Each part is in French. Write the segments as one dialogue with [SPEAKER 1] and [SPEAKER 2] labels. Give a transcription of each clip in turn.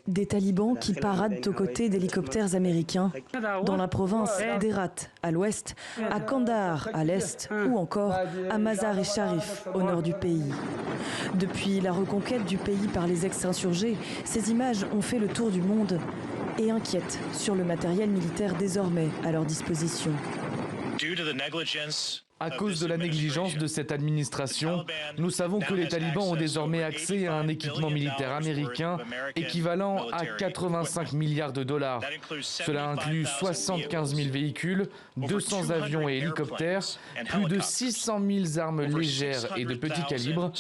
[SPEAKER 1] Des talibans qui paradent aux côtés d'hélicoptères américains dans la province d'Herat à l'ouest, à Kandahar à l'est ou encore à Mazar-e Sharif au nord du pays. Depuis la reconquête du pays par les ex-insurgés, ces images ont fait le tour du monde et inquiètent sur le matériel militaire désormais à leur disposition.
[SPEAKER 2] À cause de la négligence de cette administration, nous savons que les talibans ont désormais accès à un équipement militaire américain équivalent à 85 milliards de dollars. Cela inclut 75 000 véhicules, 200 avions et hélicoptères, plus de 600 000 armes légères et de petit calibre.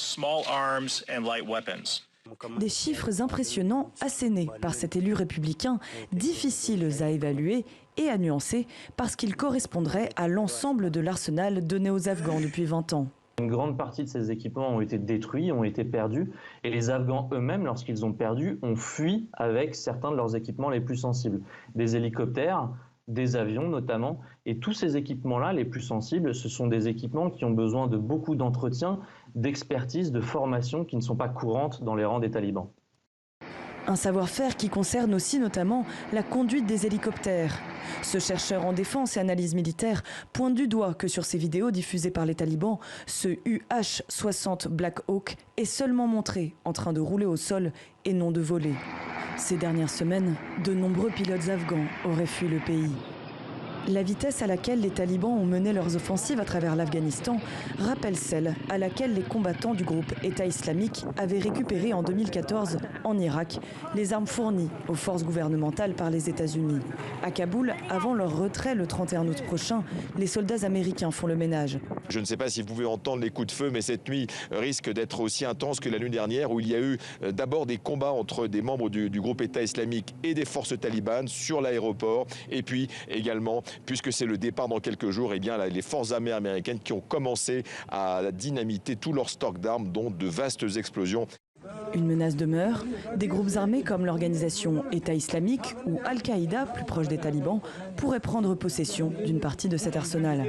[SPEAKER 1] Des chiffres impressionnants assénés par cet élu républicain, difficiles à évaluer et à nuancer parce qu'ils correspondraient à l'ensemble de l'arsenal donné aux Afghans depuis 20 ans.
[SPEAKER 3] Une grande partie de ces équipements ont été détruits, ont été perdus, et les Afghans eux-mêmes, lorsqu'ils ont perdu, ont fui avec certains de leurs équipements les plus sensibles. Des hélicoptères, des avions notamment, et tous ces équipements-là, les plus sensibles, ce sont des équipements qui ont besoin de beaucoup d'entretien, d'expertise, de formation qui ne sont pas courantes dans les rangs des talibans.
[SPEAKER 1] Un savoir-faire qui concerne aussi notamment la conduite des hélicoptères. Ce chercheur en défense et analyse militaire pointe du doigt que sur ces vidéos diffusées par les talibans, ce UH-60 Black Hawk est seulement montré en train de rouler au sol et non de voler. Ces dernières semaines, de nombreux pilotes afghans auraient fui le pays. La vitesse à laquelle les talibans ont mené leurs offensives à travers l'Afghanistan rappelle celle à laquelle les combattants du groupe État islamique avaient récupéré en 2014 en Irak les armes fournies aux forces gouvernementales par les États-Unis. À Kaboul, avant leur retrait le 31 août prochain, les soldats américains font le ménage.
[SPEAKER 4] Je ne sais pas si vous pouvez entendre les coups de feu, mais cette nuit risque d'être aussi intense que la nuit dernière, où il y a eu d'abord des combats entre des membres du groupe État islamique et des forces talibanes sur l'aéroport, et puis également, puisque c'est le départ dans quelques jours, eh bien, les forces armées américaines qui ont commencé à dynamiter tout leur stock d'armes, dont de vastes explosions.
[SPEAKER 1] Une menace demeure. Des groupes armés comme l'organisation État islamique ou Al-Qaïda, plus proche des talibans, pourraient prendre possession d'une partie de cet arsenal.